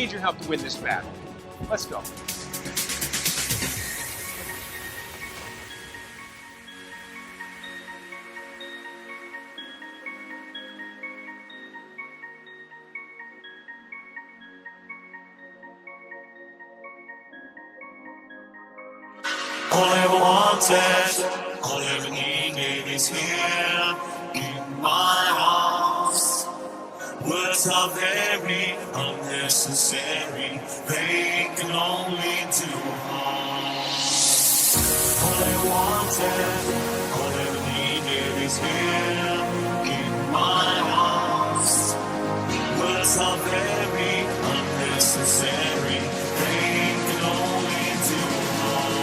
need your help to win this battle. Let's go. All I ever wanted, all I ever needed is here in my house. Words are very unnecessary, they can only do harm. All I wanted, all I ever needed is here in my house. Words are very unnecessary, they can only do harm.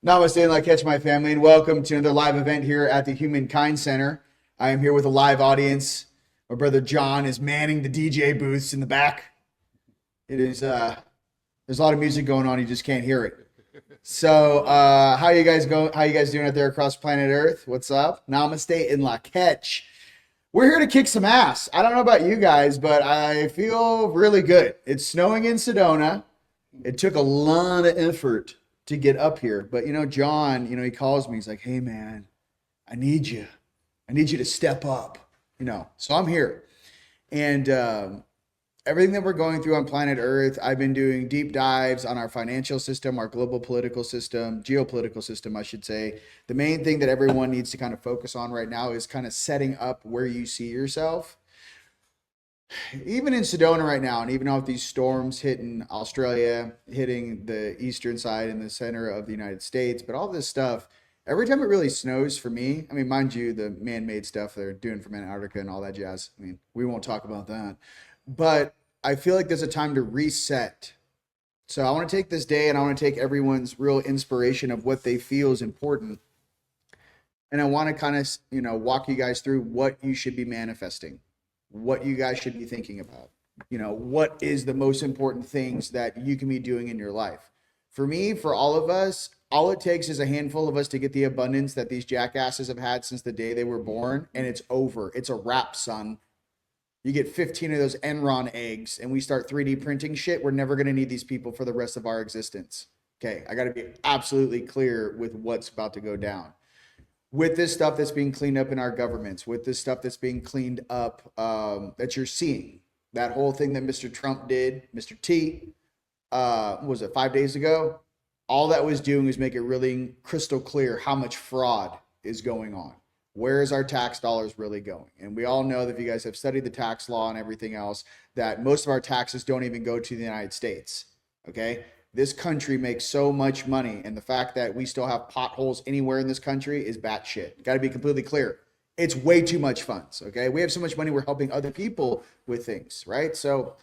Namaste and like catch my family, and welcome to another live event here at the Humankind Center. I am here with a live audience. My brother John is manning the DJ booths in the back. It is there's a lot of music going on, you just can't hear it. So how you guys doing out there across planet Earth? What's up? Namaste and la catch. We're here to kick some ass. I don't know about you guys, but I feel really good. It's snowing in Sedona. It took a lot of effort to get up here, but John, he calls me, he's like, hey man, I need you to step up, so I'm here. And everything that we're going through on planet Earth, I've been doing deep dives on our financial system, our global political system, geopolitical system, I should say. The main thing that everyone needs to kind of focus on right now is kind of setting up where you see yourself. Even in Sedona right now, and even with these storms hitting Australia, hitting the eastern side and the center of the United States, but all this stuff, every time it really snows for me, I mean, mind you, the man-made stuff they're doing from Antarctica and all that jazz, I mean, we won't talk about that. But I feel like there's a time to reset. So I want to take this day and I want to take everyone's real inspiration of what they feel is important. And I want to kind of, walk you guys through what you should be manifesting, what you guys should be thinking about. What is the most important things that you can be doing in your life? For me, for all of us, all it takes is a handful of us to get the abundance that these jackasses have had since the day they were born, and it's over. It's a wrap, son. You get 15 of those Enron eggs and we start 3D printing shit. We're never going to need these people for the rest of our existence. Okay, I got to be absolutely clear with what's about to go down. With this stuff that's being cleaned up in our governments, with this stuff that's being cleaned up that you're seeing, that whole thing that Mr. Trump did, Mr. T, was it 5 days ago? All that was doing was make it really crystal clear how much fraud is going on. Where is our tax dollars really going? And we all know that if you guys have studied the tax law and everything else, that most of our taxes don't even go to the United States, okay? This country makes so much money, and the fact that we still have potholes anywhere in this country is batshit. Got to be completely clear. It's way too much funds, okay? We have so much money, we're helping other people with things, right? So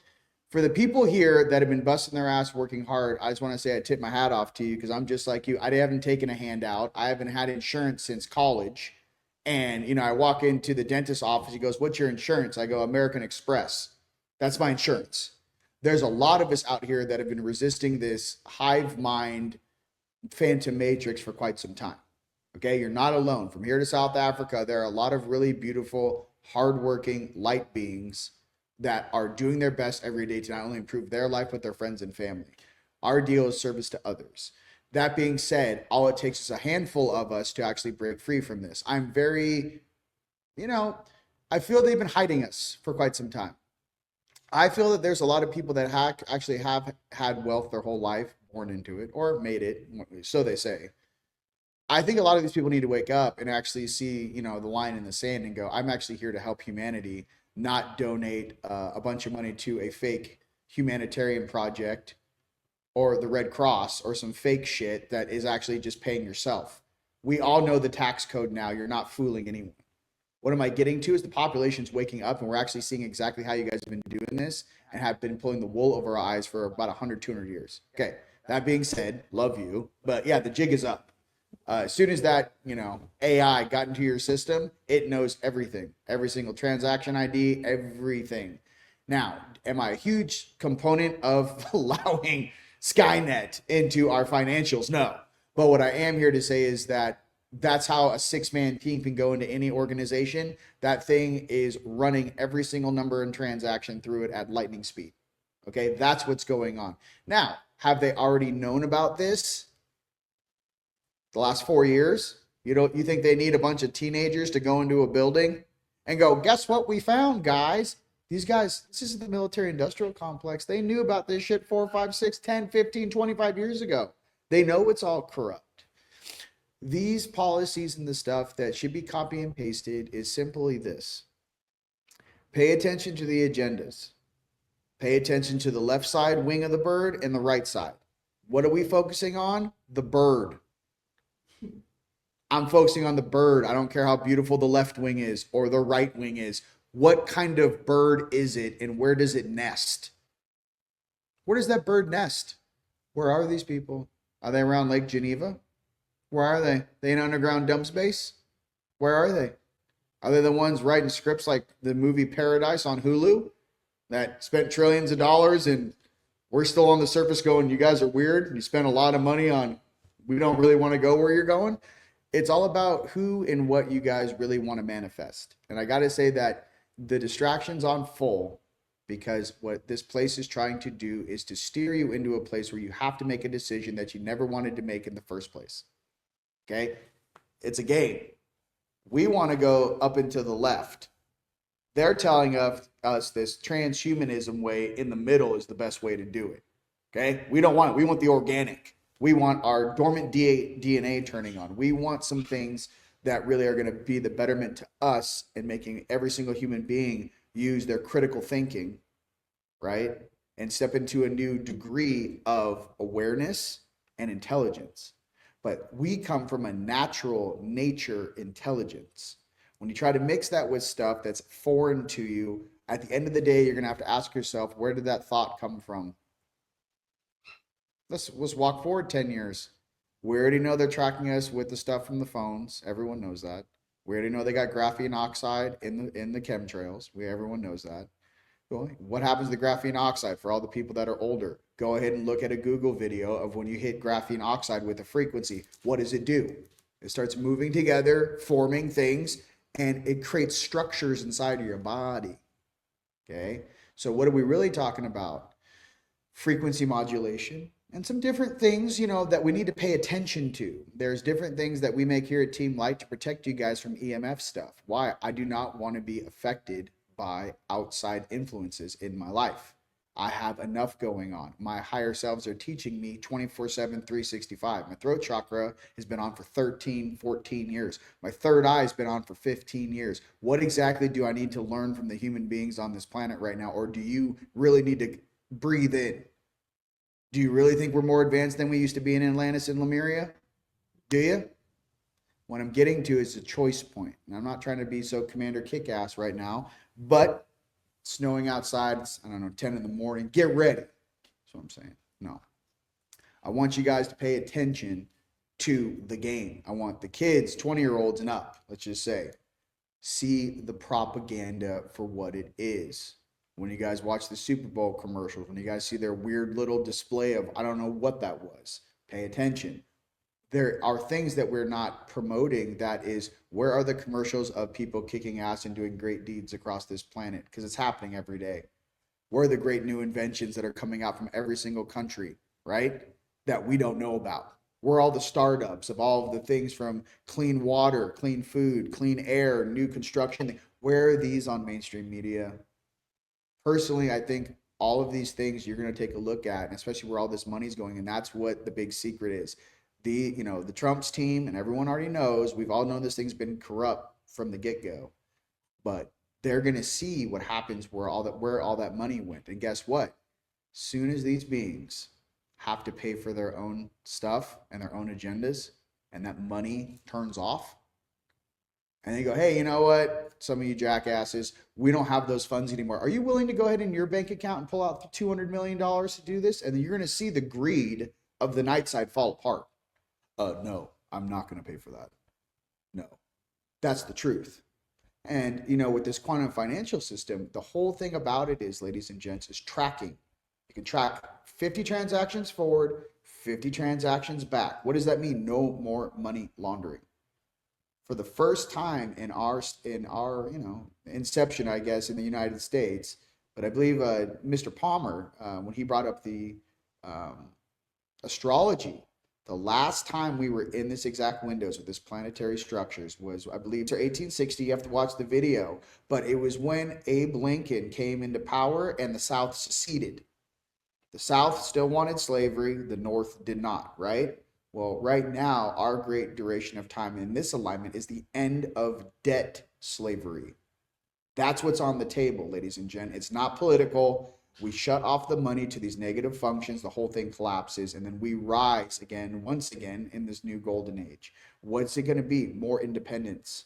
for the people here that have been busting their ass working hard, I just want to say I tip my hat off to you because I'm just like you. I haven't taken a handout. I haven't had insurance since college. And, I walk into the dentist's office. He goes, what's your insurance? I go, American Express. That's my insurance. There's a lot of us out here that have been resisting this hive mind phantom matrix for quite some time. Okay, you're not alone. From here to South Africa, there are a lot of really beautiful, hardworking light beings that are doing their best every day to not only improve their life, but their friends and family. Our deal is service to others. That being said, all it takes is a handful of us to actually break free from this. I'm very, I feel they've been hiding us for quite some time. I feel that there's a lot of people that actually have had wealth their whole life, born into it, or made it, so they say. I think a lot of these people need to wake up and actually see, the line in the sand and go, I'm actually here to help humanity, not donate a bunch of money to a fake humanitarian project or the Red Cross or some fake shit that is actually just paying yourself. We all know the tax code now. You're not fooling anyone. What am I getting to is the population's waking up, and we're actually seeing exactly how you guys have been doing this and have been pulling the wool over our eyes for about 100, 200 years. Okay, that being said, love you. But yeah, the jig is up. As soon as that, AI got into your system, it knows everything, every single transaction ID, everything. Now, am I a huge component of allowing Skynet into our financials? No. But what I am here to say is that that's how a 6-man team can go into any organization. That thing is running every single number and transaction through it at lightning speed. Okay, that's what's going on. Now, have they already known about this the last 4 years? You think they need a bunch of teenagers to go into a building and go, guess what we found, guys? These guys, this is the military industrial complex. They knew about this shit 4, 5, 6, 10, 15, 25 years ago. They know it's all corrupt. These policies and the stuff that should be copy and pasted is simply this. Pay attention to the agendas. Pay attention to the left side wing of the bird and the right side. What are we focusing on? The bird. I'm focusing on the bird. I don't care how beautiful the left wing is or the right wing is. What kind of bird is it and where does it nest? Where does that bird nest? Where are these people? Are they around Lake Geneva? Where are they? They in underground dump space? Where are they? Are they the ones writing scripts like the movie Paradise on Hulu that spent trillions of dollars and we're still on the surface going, you guys are weird. You spent a lot of money on, we don't really want to go where you're going. It's all about who and what you guys really want to manifest. And I got to say that the distraction's on full because what this place is trying to do is to steer you into a place where you have to make a decision that you never wanted to make in the first place. Okay? It's a game. We want to go up and to the left. They're telling us this transhumanism way in the middle is the best way to do it. Okay? We don't want it. We want the organic. We want our dormant DNA turning on. We want some things that really are going to be the betterment to us and making every single human being use their critical thinking, right? And step into a new degree of awareness and intelligence. But we come from a natural nature intelligence. When you try to mix that with stuff that's foreign to you, at the end of the day, you're going to have to ask yourself, where did that thought come from? Let's walk forward 10 years. We already know they're tracking us with the stuff from the phones. Everyone knows that. We already know they got graphene oxide in the chemtrails. Everyone knows that. What happens to the graphene oxide for all the people that are older? Go ahead and look at a Google video of when you hit graphene oxide with a frequency. What does it do? It starts moving together, forming things, and it creates structures inside of your body. Okay? So what are we really talking about? Frequency modulation and some different things, that we need to pay attention to. There's different things that we make here at Team Light to protect you guys from EMF stuff. Why? I do not want to be affected by outside influences in my life. I have enough going on. My higher selves are teaching me 24/7, 365. My throat chakra has been on for 13, 14 years. My third eye has been on for 15 years. What exactly do I need to learn from the human beings on this planet right now? Or do you really need to breathe in? Do you really think we're more advanced than we used to be in Atlantis and Lemuria? Do you? What I'm getting to is a choice point. And I'm not trying to be so Commander Kick-Ass right now, but it's snowing outside. It's, 10 in the morning. Get ready. That's what I'm saying. No. I want you guys to pay attention to the game. I want the kids, 20-year-olds and up, let's just say, see the propaganda for what it is. When you guys watch the Super Bowl commercials, when you guys see their weird little display of, I don't know what that was, pay attention. There are things that we're not promoting. That is, where are the commercials of people kicking ass and doing great deeds across this planet? Because it's happening every day. Where are the great new inventions that are coming out from every single country, right? That we don't know about. Where are all the startups of all of the things from clean water, clean food, clean air, new construction? Where are these on mainstream media? Personally, I think all of these things you're going to take a look at, and especially where all this money's going, and that's what the big secret is. The Trump's team, and everyone already knows, we've all known this thing's been corrupt from the get-go, but they're going to see what happens where all that money went. And guess what? Soon as these beings have to pay for their own stuff and their own agendas, and that money turns off, and they go, hey, you know what? Some of you jackasses, we don't have those funds anymore. Are you willing to go ahead in your bank account and pull out $200 million to do this? And then you're going to see the greed of the night side fall apart. No, I'm not going to pay for that. No, that's the truth. And, with this quantum financial system, the whole thing about it is, ladies and gents, is tracking. You can track 50 transactions forward, 50 transactions back. What does that mean? No more money laundering. For the first time in our inception, I guess, in the United States, but I believe Mr. Palmer, when he brought up the astrology, the last time we were in this exact windows with this planetary structures was, I believe, 1860. You have to watch the video, but it was when Abe Lincoln came into power and the South seceded. The South still wanted slavery, the North did not, right? Well, right now, our great duration of time in this alignment is the end of debt slavery. That's what's on the table, ladies and gents. It's not political. We shut off the money to these negative functions. The whole thing collapses, and then we rise again, once again, in this new golden age. What's it going to be? More independence.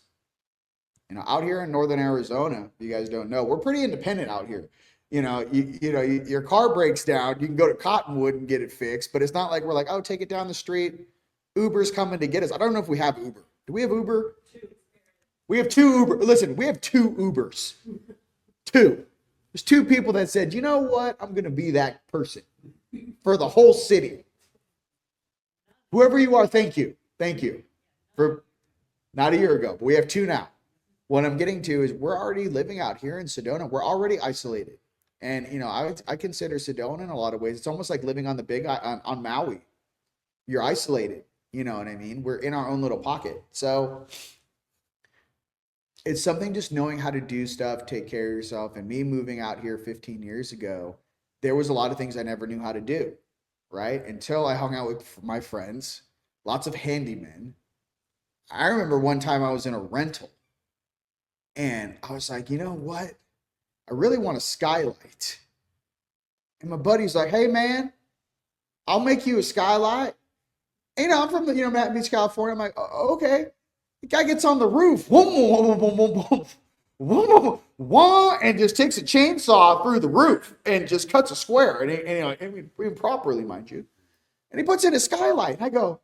Out here in northern Arizona, if you guys don't know, we're pretty independent out here. Your car breaks down, you can go to Cottonwood and get it fixed, but it's not like we're like, oh, take it down the street. Uber's coming to get us. I don't know if we have Uber. Do we have Uber? We have two Uber. Listen, we have two Ubers. Two. There's two people that said, you know what? I'm going to be that person for the whole city. Whoever you are, thank you. Thank you. For not a year ago, but we have two now. What I'm getting to is we're already living out here in Sedona. We're already isolated. And, I consider Sedona in a lot of ways, it's almost like living on the big, on Maui. You're isolated. You know what I mean? We're in our own little pocket. So it's something just knowing how to do stuff, take care of yourself. And me moving out here 15 years ago, there was a lot of things I never knew how to do, right? Until I hung out with my friends, lots of handymen. I remember one time I was in a rental and I was like, you know what? I really want a skylight. And my buddy's like, hey man, I'll make you a skylight. And, I'm from Manhattan Beach, California. I'm like, okay. The guy gets on the roof, and just takes a chainsaw through the roof and just cuts a square, and improperly, mind you. And he puts in a skylight. And I go,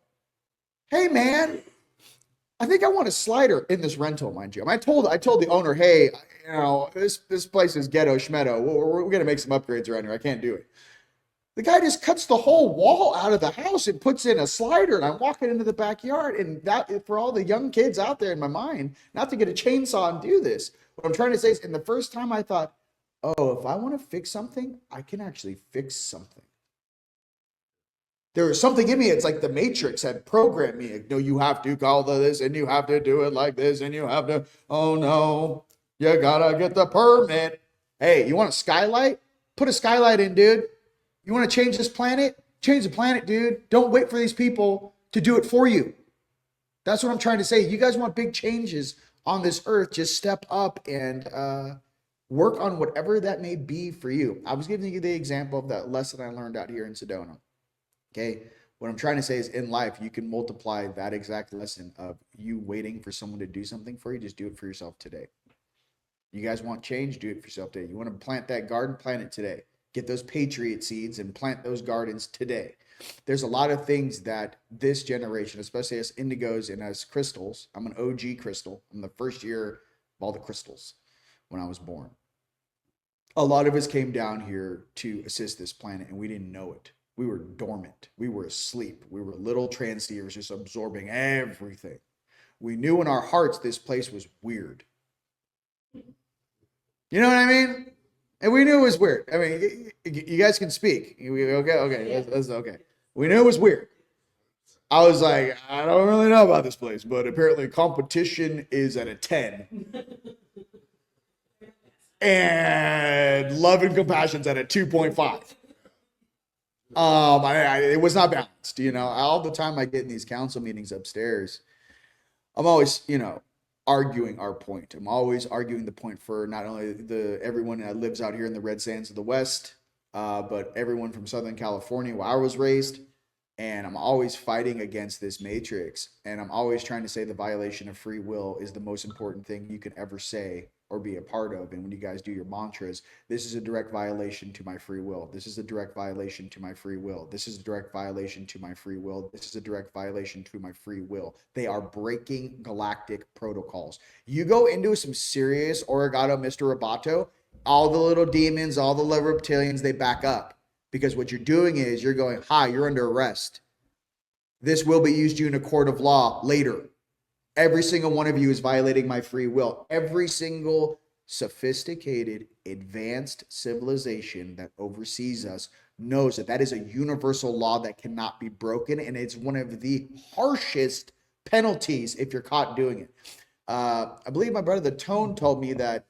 hey man, I think I want a slider in this rental, mind you. I told the owner, hey, this place is ghetto schmedo. We're going to make some upgrades around here. I can't do it. The guy just cuts the whole wall out of the house and puts in a slider, and I'm walking into the backyard. And that, for all the young kids out there in my mind, not to get a chainsaw and do this. What I'm trying to say is, and the first time I thought, oh, if I want to fix something, I can actually fix something. There was something in me, it's like the Matrix had programmed me. Like, no, you have to call this, and you have to do it like this, and you have to, oh no, you gotta get the permit. Hey, you want a skylight? Put a skylight in, dude. You want to change this planet? Change the planet, dude. Don't wait for these people to do it for you. That's what I'm trying to say. You guys want big changes on this earth, just step up and work on whatever that may be for you. I was giving you the example of that lesson I learned out here in Sedona. Okay, what I'm trying to say is, in life, you can multiply that exact lesson of you waiting for someone to do something for you. Just do it for yourself today. You guys want change? Do it for yourself today. You want to plant that garden? Plant it today. Get those patriot seeds and plant those gardens today. There's a lot of things that this generation, especially us indigos and as crystals, I'm an OG crystal. I'm the first year of all the crystals when I was born. A lot of us came down here to assist this planet, and we didn't know it. We were dormant. We were asleep. We were little transceivers just absorbing everything. We knew in our hearts this place was weird. You know what I mean? And we knew it was weird. I mean, you guys can speak. Okay, that's okay. We knew it was weird. I was like, I don't really know about this place, but apparently competition is at a 10. and love and compassion's at a 2.5. It was not balanced. All the time I get in these council meetings upstairs, I'm always, arguing our point. I'm always arguing the point for not only everyone that lives out here in the red sands of the West, but everyone from Southern California where I was raised. And I'm always fighting against this matrix. And I'm always trying to say the violation of free will is the most important thing you can ever say or be a part of. And when you guys do your mantras, this is a direct violation to my free will. This is a direct violation to my free will. This is a direct violation to my free will. This is a direct violation to my free will. They are breaking galactic protocols. You go into some serious Oregano Mr. Roboto, all the little demons, all the little reptilians, they back up. Because what you're doing is you're going, hi, you're under arrest. This will be used to you in a court of law later. Every single one of you is violating my free will. Every single sophisticated, advanced civilization that oversees us knows that that is a universal law that cannot be broken. And it's one of the harshest penalties if you're caught doing it. I believe my brother, The Tone, told me that,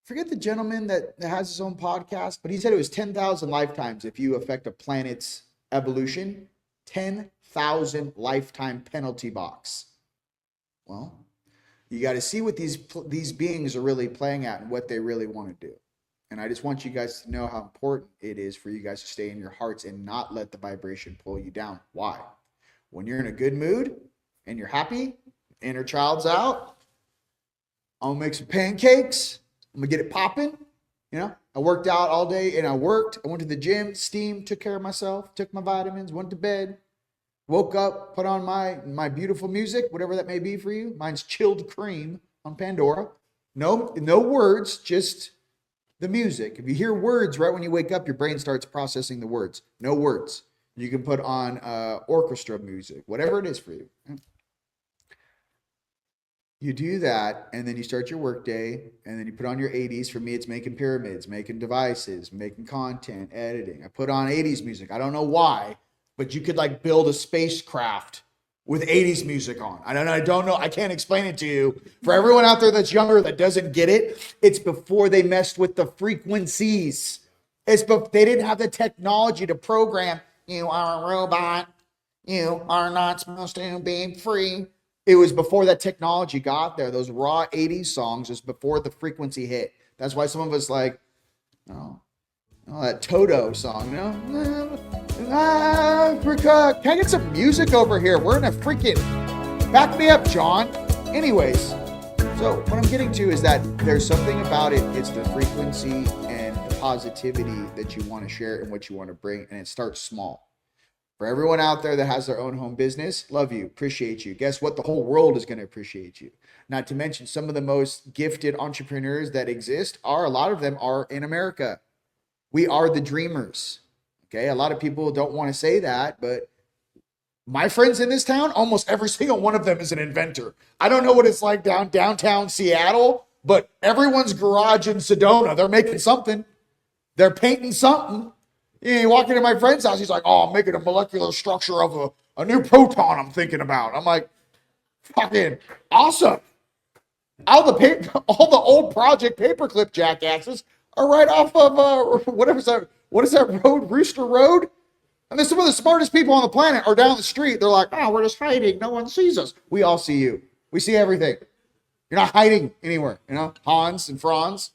forget the gentleman that has his own podcast, but he said it was 10,000 lifetimes if you affect a planet's evolution. 10,000 lifetime penalty box. Well, you got to see what these beings are really playing at and what they really want to do. And I just want you guys to know how important it is for you guys to stay in your hearts and not let the vibration pull you down. Why? When you're in a good mood and you're happy, inner child's out, I'm going to make some pancakes. I'm going to get it popping. I worked out all day and I went to the gym, steamed, took care of myself, took my vitamins, went to bed, woke up, put on my beautiful music, whatever that may be for you. Mine's Chilled Cream on Pandora. No words, just the music. If you hear words right when you wake up, your brain starts processing the words. No words. You can put on orchestra music, whatever it is for you. You do that, and then you start your work day, and then you put on your 80s. For me, it's making pyramids, making devices, making content, editing. I put on 80s music. I don't know why, but you could build a spacecraft with 80s music on. I don't know. I can't explain it to you. For everyone out there that's younger that doesn't get it, it's before they messed with the frequencies. They didn't have the technology to program, you are a robot. You are not supposed to be free. It was before that technology got there. Those raw 80s songs was before the frequency hit. That's why some of us that Toto song, Africa. Can I get some music over here? We're in a freaking, back me up, John. Anyways, so what I'm getting to is that there's something about it. It's the frequency and the positivity that you want to share and what you want to bring. And it starts small. For everyone out there that has their own home business, love you, appreciate you. Guess what? The whole world is going to appreciate you. Not to mention some of the most gifted entrepreneurs that exist a lot of them are in America. We are the dreamers. Okay. A lot of people don't want to say that, but my friends in this town, almost every single one of them is an inventor. I don't know what it's like downtown Seattle, but everyone's garage in Sedona, they're making something. They're painting something. You walk into my friend's house, he's like, oh, I'm making a molecular structure of a new proton I'm thinking about. I'm like, fucking awesome. All the old Project Paperclip jackasses are right off of, what is that road, Rooster Road? And then some of the smartest people on the planet are down the street. They're like, oh, we're just hiding. No one sees us. We all see you. We see everything. You're not hiding anywhere, Hans and Franz.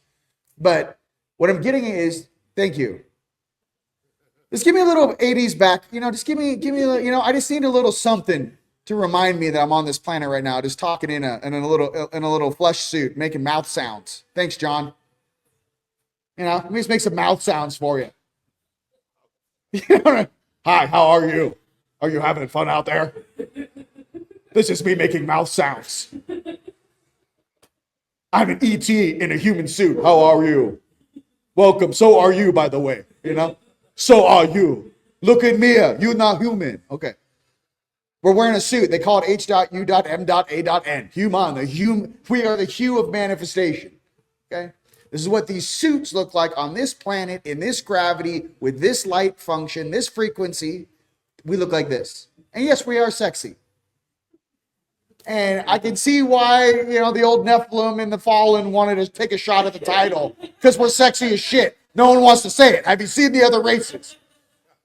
But what I'm getting is, thank you. Just give me a little 80s back, just give me, I just need a little something to remind me that I'm on this planet right now, just talking in a little flesh suit, making mouth sounds. Thanks, John. Let me just make some mouth sounds for you. Hi, how are you? Are you having fun out there? This is me making mouth sounds. I'm an ET in a human suit. How are you? Welcome. So are you, by the way, So are you. Look at me. You're not human. Okay. We're wearing a suit. They call it H.U.M.A.N. Human. We are the hue of manifestation. Okay. This is what these suits look like on this planet, in this gravity, with this light function, this frequency. We look like this. And yes, we are sexy. And I can see why, the old Nephilim and the Fallen wanted to take a shot at the title, because we're sexy as shit. No one wants to say it. Have you seen the other races?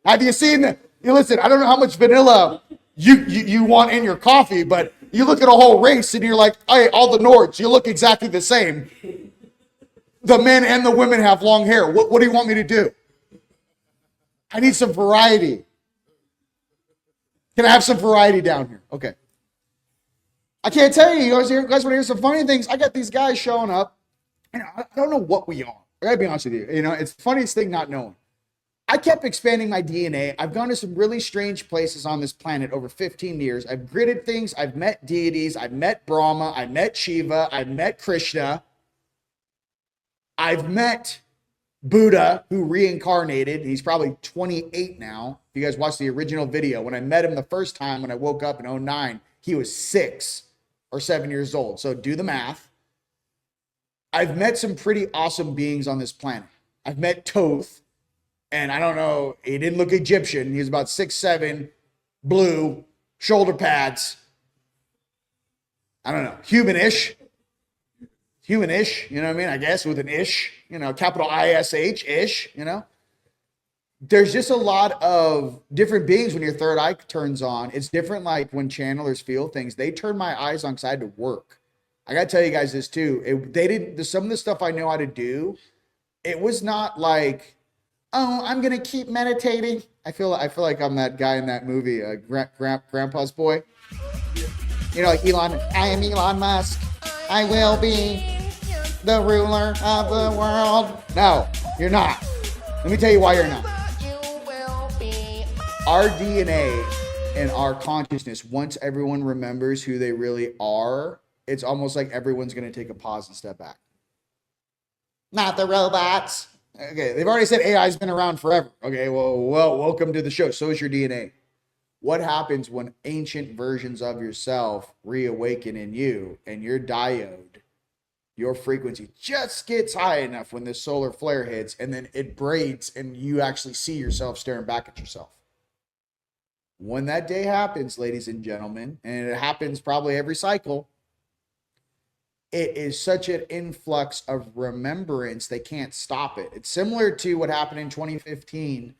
Have you seen listen, I don't know how much vanilla you want in your coffee, but you look at a whole race and you're like, hey, all the Nords, you look exactly the same. The men and the women have long hair. What do you want me to do? I need some variety. Can I have some variety down here? Okay. I can't tell you. You guys want to hear some funny things? I got these guys showing up, and I don't know what we are. I gotta be honest with you. It's the funniest thing not knowing. I kept expanding my DNA. I've gone to some really strange places on this planet over 15 years. I've gritted things. I've met deities. I've met Brahma. I've met Shiva. I've met Krishna. I've met Buddha, who reincarnated. He's probably 28 now. If you guys watched the original video, when I met him the first time when I woke up in 2009, he was 6 or 7 years old. So do the math. I've met some pretty awesome beings on this planet. I've met Toth. And I don't know, he didn't look Egyptian. He was about 6'7", blue, shoulder pads. I don't know, human-ish. Human-ish, you know what I mean? I guess with an ish, capital I-S-H, ish, There's just a lot of different beings when your third eye turns on. It's different like when channelers feel things. They turn my eyes on because I had to work. I got to tell you guys this too. Some of the stuff I know how to do, it was not like, oh, I'm gonna keep meditating. I feel like I'm that guy in that movie, Grandpa's Boy. Like Elon. I am Elon Musk. I will be the ruler of the world. No, you're not. Let me tell you why you're not. Our DNA and our consciousness, once everyone remembers who they really are, it's almost like everyone's gonna take a pause and step back. Not the robots. Okay, they've already said AI's been around forever. Okay, well, welcome to the show. So is your DNA. What happens when ancient versions of yourself reawaken in you and your diode, your frequency just gets high enough when this solar flare hits and then it breaks and you actually see yourself staring back at yourself? When that day happens, ladies and gentlemen, and it happens probably every cycle, it is such an influx of remembrance, they can't stop it. It's similar to what happened in 2015,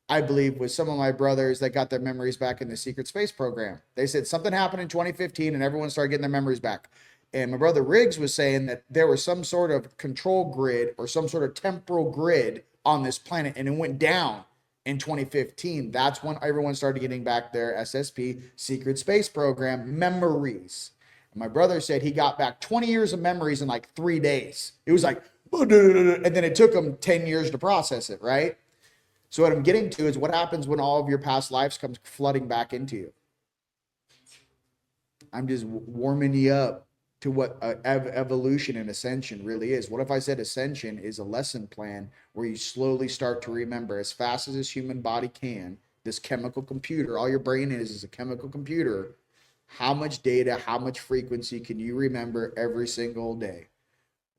I believe, with some of my brothers that got their memories back in the secret space program. They said something happened in 2015 and everyone started getting their memories back. And my brother Riggs was saying that there was some sort of control grid or some sort of temporal grid on this planet and it went down in 2015. That's when everyone started getting back their SSP secret space program memories. My brother said he got back 20 years of memories in like 3 days. It was like, and then it took him 10 years to process it, right? So what I'm getting to is what happens when all of your past lives comes flooding back into you. I'm just warming you up to what evolution and ascension really is. What if I said ascension is a lesson plan where you slowly start to remember as fast as this human body can, this chemical computer, all your brain is a chemical computer. How much data, how much frequency can you remember every single day?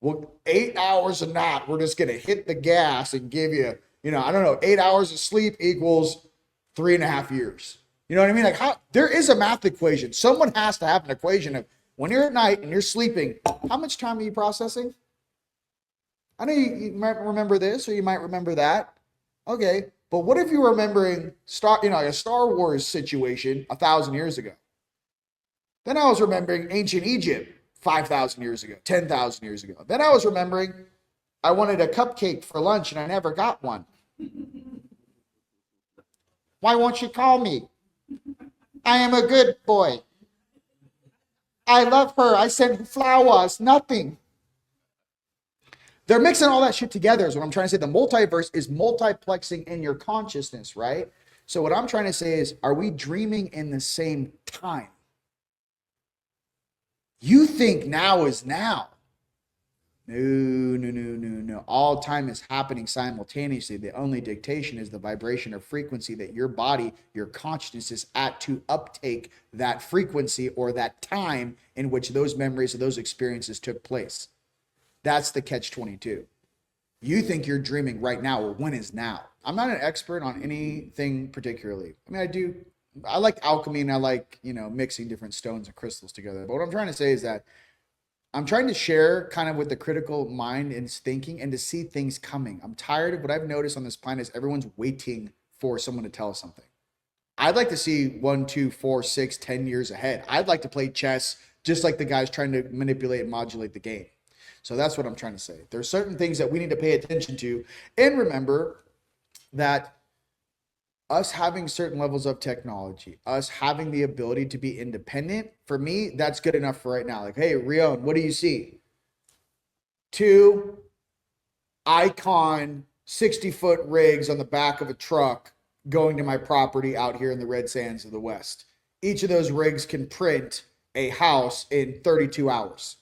Well, 8 hours a night, we're just going to hit the gas and give you, 8 hours of sleep equals 3.5 years. You know what I mean? Like there is a math equation. Someone has to have an equation of when you're at night and you're sleeping, how much time are you processing? I know you might remember this or you might remember that. Okay, but what if you were remembering a Star Wars situation 1,000 years ago? Then I was remembering ancient Egypt 5,000 years ago, 10,000 years ago. Then I was remembering I wanted a cupcake for lunch and I never got one. Why won't you call me? I am a good boy. I love her. I sent flowers, nothing. They're mixing all that shit together is what I'm trying to say. The multiverse is multiplexing in your consciousness, right? So what I'm trying to say is, are we dreaming in the same time? You think now is now. No. All time is happening simultaneously. The only dictation is the vibration or frequency that your body, your consciousness is at to uptake that frequency or that time in which those memories or those experiences took place. That's the catch-22. You think you're dreaming right now. Well, when is now? I'm not an expert on anything particularly. I mean, I do I like alchemy and I like, mixing different stones and crystals together. But what I'm trying to say is that I'm trying to share kind of with the critical mind and thinking and to see things coming. I'm tired of what I've noticed on this planet is everyone's waiting for someone to tell us something. I'd like to see 1, 2, 4, 6, 10 years ahead. I'd like to play chess just like the guys trying to manipulate and modulate the game. So that's what I'm trying to say. There's certain things that we need to pay attention to and remember that us having certain levels of technology, us having the ability to be independent, for me, that's good enough for right now. Like, hey, Rion, what do you see? 2 Icon 60-foot rigs on the back of a truck going to my property out here in the red sands of the West. Each of those rigs can print a house in 32 hours.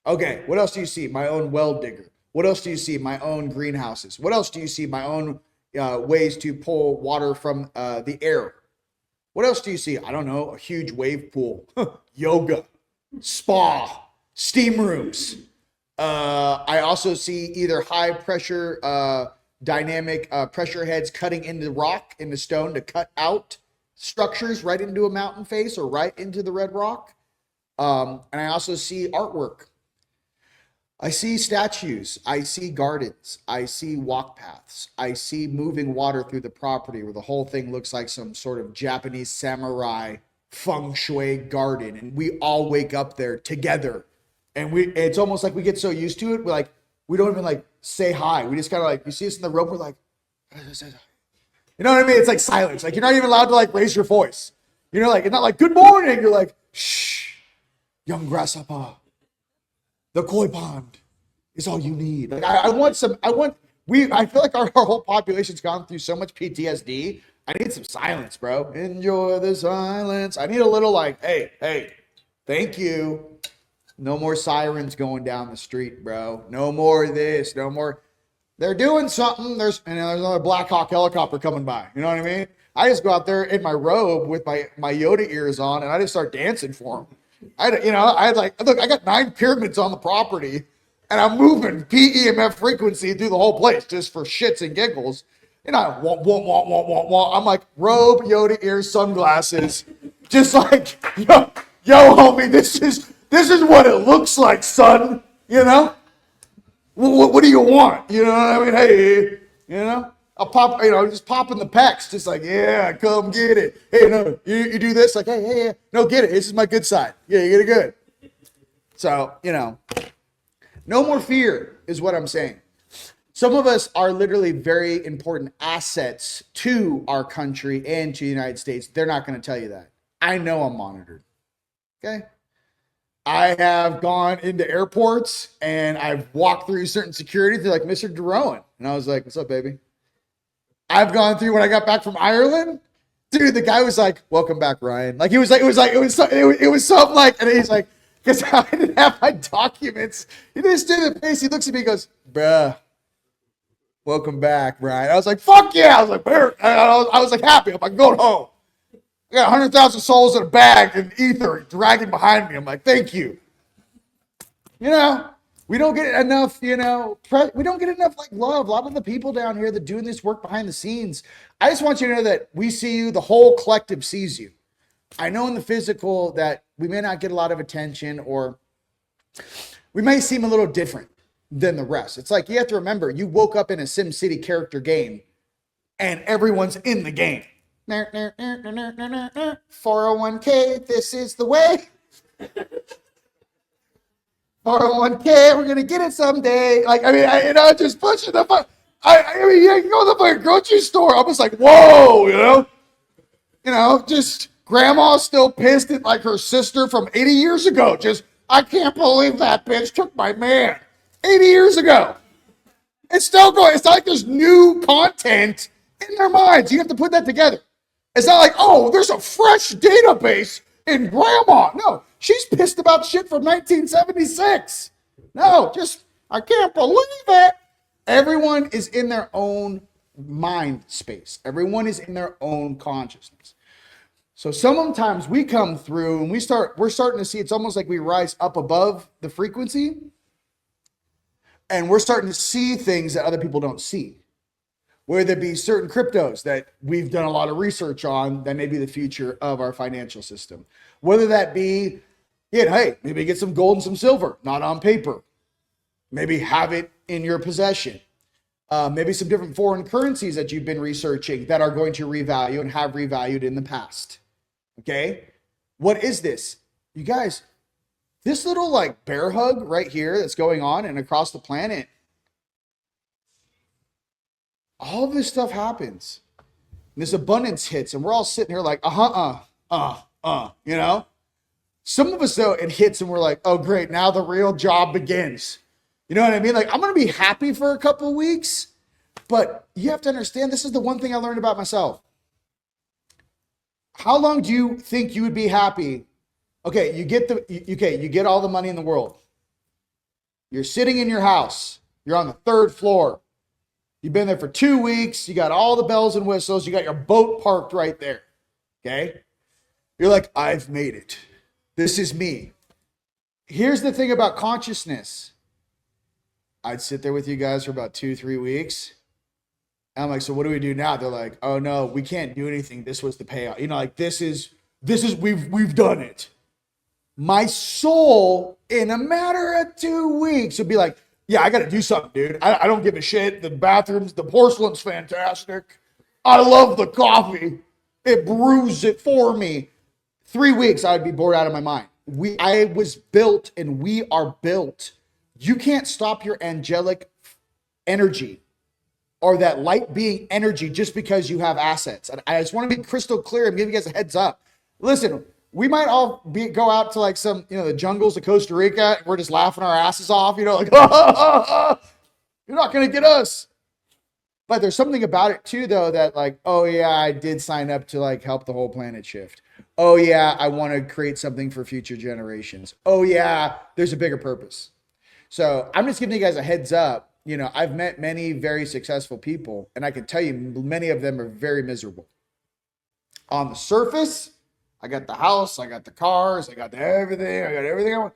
Okay, what else do you see? My own well digger. What else do you see? My own greenhouses. What else do you see? My own ways to pull water from the air. What else do you see? I don't know. A huge wave pool, yoga, spa, steam rooms. I also see either high pressure dynamic pressure heads cutting into rock, into stone to cut out structures right into a mountain face or right into the red rock. And I also see artwork. I see statues, I see gardens, I see walk paths, I see moving water through the property where the whole thing looks like some sort of Japanese samurai feng shui garden. And we all wake up there together. And it's almost like we get so used to it. We don't even like say hi. We just kind of like, you see us in the rope, we're like, you know what I mean? It's like silence. Like you're not even allowed to like raise your voice. It's not like good morning. You're like, shh, young grasshopper. The koi pond is all you need. Like I feel like our whole population's gone through so much PTSD. I need some silence, bro. Enjoy the silence. I need a little like, hey, thank you. No more sirens going down the street, bro. No more of this. No more. They're doing something. There's another Black Hawk helicopter coming by. You know what I mean? I just go out there in my robe with my Yoda ears on and I just start dancing for them. I got 9 pyramids on the property and I'm moving PEMF frequency through the whole place just for shits and giggles. I'm like robe, Yoda ears, sunglasses, just like, yo, homie, this is what it looks like, son. What do you want? You know what I mean? Hey, I'll pop, just popping the pecs, just like, yeah, come get it. Hey, no, you do this, like, hey, no, get it. This is my good side. Yeah, you get it good. So, no more fear is what I'm saying. Some of us are literally very important assets to our country and to the United States. They're not going to tell you that. I know I'm monitored. Okay? I have gone into airports and I've walked through certain security. They're like, Mr. Derowan. And I was like, what's up, baby? I've gone through when I got back from Ireland, dude. The guy was like, "Welcome back, Ryan." Like it was something like, and he's like, because I didn't have my documents. He just did the face. He looks at me, and goes, "Bruh, welcome back, Ryan." I was like, "Fuck yeah!" I was like, I was like happy. I'm like, going home. I got 100,000 souls in a bag in ether dragging behind me. I'm like, thank you. We don't get enough, we don't get enough like love. A lot of the people down here that doing this work behind the scenes, I just want you to know that we see you, the whole collective sees you. I know in the physical that we may not get a lot of attention or we may seem a little different than the rest. It's like, you have to remember, you woke up in a SimCity character game and everyone's in the game. 401k, this is the way. 401k, we're gonna get it someday. Like, I mean, just pushing the fuck. I mean, you can go to the fucking grocery store. I was like, whoa, just grandma's still pissed at like her sister from 80 years ago. Just, I can't believe that bitch took my man 80 years ago. It's still going. It's not like there's new content in their minds. You have to put that together. It's not like, oh, there's a fresh database in grandma. No, she's pissed about shit from 1976. No, just, I can't believe it. Everyone is in their own mind space. Everyone is in their own consciousness. So sometimes we come through and we're starting to see, it's almost like we rise up above the frequency and we're starting to see things that other people don't see. Whether it be certain cryptos that we've done a lot of research on that may be the future of our financial system. Whether that be, hey, maybe get some gold and some silver, not on paper. Maybe have it in your possession. Maybe some different foreign currencies that you've been researching that are going to revalue and have revalued in the past. Okay? What is this? You guys, this little like bear hug right here that's going on and across the planet, all of this stuff happens. And this abundance hits, and we're all sitting here like, you know? Some of us, though, it hits, and we're like, oh, great, now the real job begins. You know what I mean? Like, I'm going to be happy for a couple of weeks, but you have to understand, this is the one thing I learned about myself. How long do you think you would be happy? Okay, you get all the money in the world. You're sitting in your house. You're on the 3rd floor. You've been there for 2 weeks. You got all the bells and whistles. You got your boat parked right there. Okay? You're like, I've made it. This is me. Here's the thing about consciousness. I'd sit there with you guys for about 2-3 weeks. And I'm like, so what do we do now? They're like, oh no, we can't do anything. This was the payout. You know, like this is we've done it. My soul in a matter of 2 weeks would be like, yeah, I got to do something, dude. I don't give a shit. The bathrooms, the porcelain's fantastic. I love the coffee. It brews it for me. 3 weeks, I would be bored out of my mind. I was built and we are built. You can't stop your angelic energy or that light being energy just because you have assets. And I just want to be crystal clear and give you guys a heads up. Listen, we might all go out to like some, the jungles of Costa Rica. And we're just laughing our asses off, like, you're not going to get us. But there's something about it too, though, that like, oh yeah, I did sign up to like help the whole planet shift. Oh yeah, I want to create something for future generations. Oh yeah, there's a bigger purpose. So I'm just giving you guys a heads up. I've met many very successful people, and I can tell you many of them are very miserable. On the surface, I got the house, I got the cars, I got everything I want.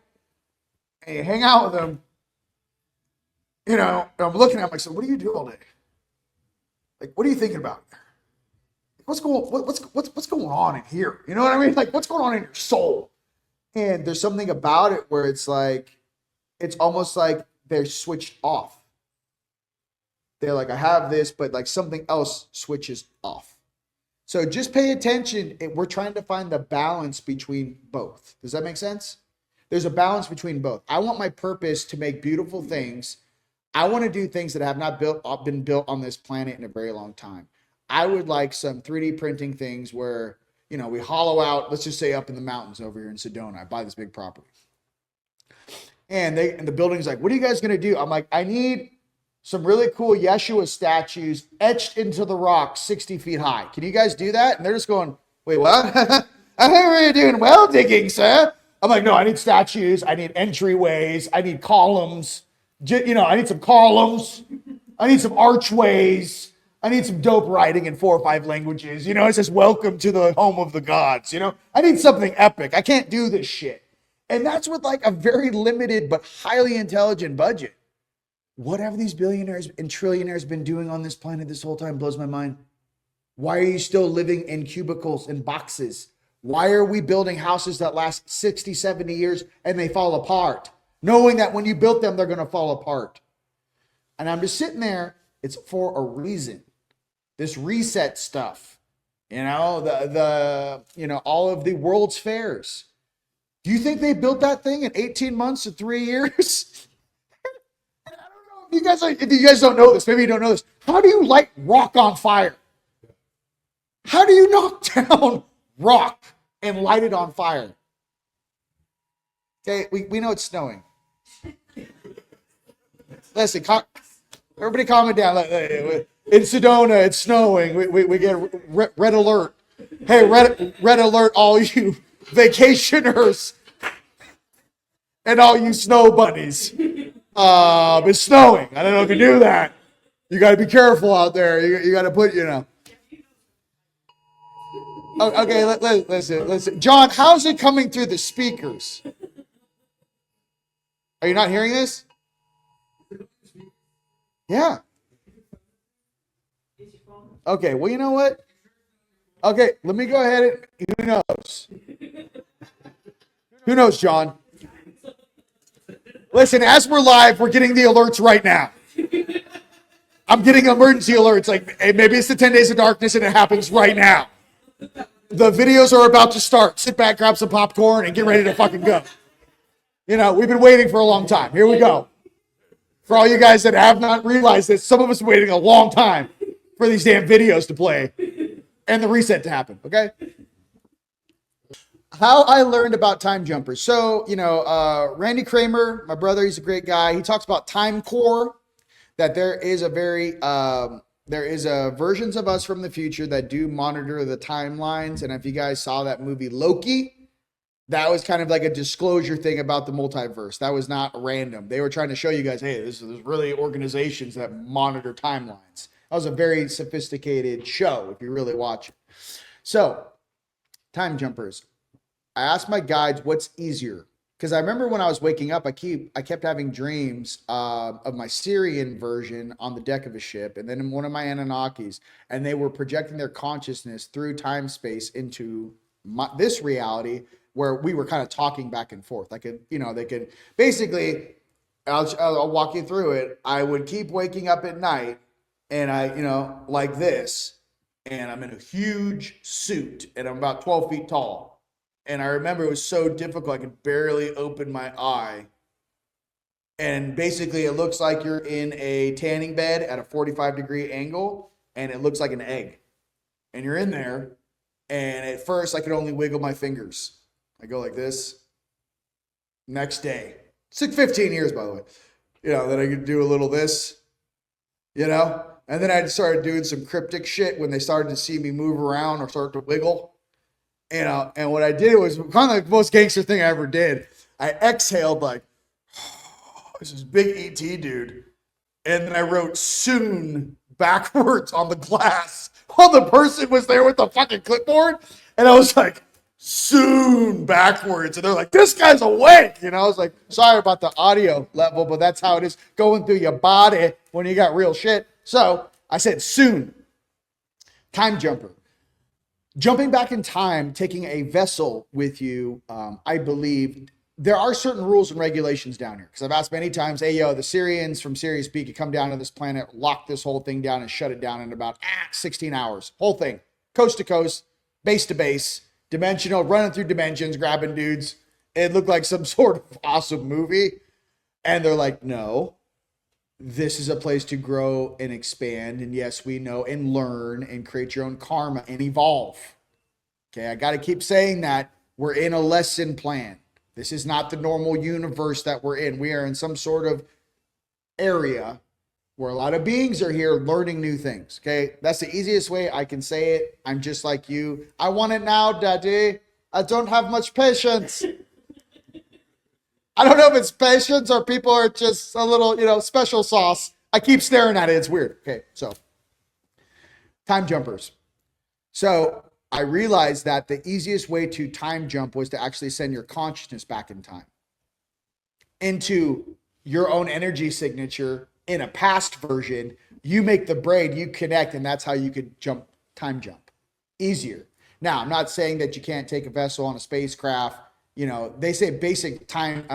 And you hang out with them, and I'm looking at them like, so what do you do all day? Like, what are you thinking about? What's going on in here? You know what I mean? Like, what's going on in your soul? And there's something about it where it's like, it's almost like they're switched off. They're like, I have this, but like something else switches off. So just pay attention. We're trying to find the balance between both. Does that make sense? There's a balance between both. I want my purpose to make beautiful things. I want to do things that have not been built on this planet in a very long time. I would like some 3D printing things where, we hollow out, let's just say up in the mountains over here in Sedona. I buy this big property. And the building's like, what are you guys going to do? I'm like, I need some really cool Yeshua statues etched into the rock 60 feet high. Can you guys do that? And they're just going, wait, what? I heard you're doing well digging, sir. I'm like, no, I need statues. I need entryways. I need columns. I need some columns. I need some archways. I need some dope writing in 4 or 5 languages. It says, welcome to the home of the gods. I need something epic. I can't do this shit. And that's with like a very limited but highly intelligent budget. What have these billionaires and trillionaires been doing on this planet this whole time blows my mind. Why are you still living in cubicles and boxes? Why are we building houses that last 60, 70 years and they fall apart? Knowing that when you built them, they're going to fall apart. And I'm just sitting there. It's for a reason. This reset stuff, all of the world's fairs. Do you think they built that thing in 18 months to 3 years? I don't know if you guys don't know this. Maybe you don't know this. How do you light rock on fire? How do you knock down rock and light it on fire? Okay, we know it's snowing. Listen, everybody calm it down. In Sedona, it's snowing. We get red alert. Hey, red alert, all you vacationers and all you snow bunnies. It's snowing. I don't know if you do that. You got to be careful out there. You got to put, Okay, listen. John, how's it coming through the speakers? Are you not hearing this? Yeah. Okay, well, you know what? Okay, let me go ahead and who knows? Who knows, John? Listen, as we're live, we're getting the alerts right now. I'm getting emergency alerts. Like, hey, maybe it's the 10 Days of Darkness and it happens right now. The videos are about to start. Sit back, grab some popcorn, and get ready to fucking go. You know, we've been waiting for a long time. Here we go. For all you guys that have not realized this, some of us are waiting a long time for these damn videos to play and the reset to happen, okay? How I learned about time jumpers. So, Randy Kramer, my brother, he's a great guy. He talks about time core, that there is versions of us from the future that do monitor the timelines. And if you guys saw that movie Loki, that was kind of like a disclosure thing about the multiverse. That was not random. They were trying to show you guys, hey, there's really organizations that monitor timelines. That was a very sophisticated show if you really watch it. So, time jumpers. I asked my guides what's easier. Because I remember when I was waking up, I kept having dreams of my Syrian version on the deck of a ship, and then one of my Anunnakis, and they were projecting their consciousness through time space into this reality where we were kind of talking back and forth. They could basically, I'll walk you through it. I would keep waking up at night, and like this, and I'm in a huge suit, and I'm about 12 feet tall. And I remember it was so difficult, I could barely open my eye. And basically, it looks like you're in a tanning bed at a 45-degree angle, and it looks like an egg. And you're in there, and at first, I could only wiggle my fingers. I go like this. Next day. It took 15 years, by the way. Then I could do a little this, And then I started doing some cryptic shit when they started to see me move around or start to wiggle. And what I did was kind of like the most gangster thing I ever did. I exhaled like, this is big ET dude. And then I wrote soon backwards on the glass while the person was there with the fucking clipboard. And I was like, soon backwards. And they're like, this guy's awake. I was like, sorry about the audio level, but that's how it is going through your body when you got real shit. So I said soon. Time jumper. Jumping back in time, taking a vessel with you, I believe there are certain rules and regulations down here. Because I've asked many times, hey, the Syrians from Sirius B could come down to this planet, lock this whole thing down and shut it down in about 16 hours. Whole thing. Coast to coast, base to base, dimensional, running through dimensions, grabbing dudes. It looked like some sort of awesome movie. And they're like, no. This is a place to grow and expand. And yes, we know, and learn and create your own karma and evolve. Okay, I got to keep saying that. We're in a lesson plan. This is not the normal universe that we're in. We are in some sort of area where a lot of beings are here learning new things. Okay, that's the easiest way I can say it. I'm just like you. I want it now, Daddy. I don't have much patience. I don't know if it's patience or people are just a little, special sauce. I keep staring at it. It's weird. Okay, so time jumpers. So I realized that the easiest way to time jump was to actually send your consciousness back in time into your own energy signature in a past version. You make the braid, you connect, and that's how you could time jump. Easier. Now, I'm not saying that you can't take a vessel on a spacecraft. They say basic time,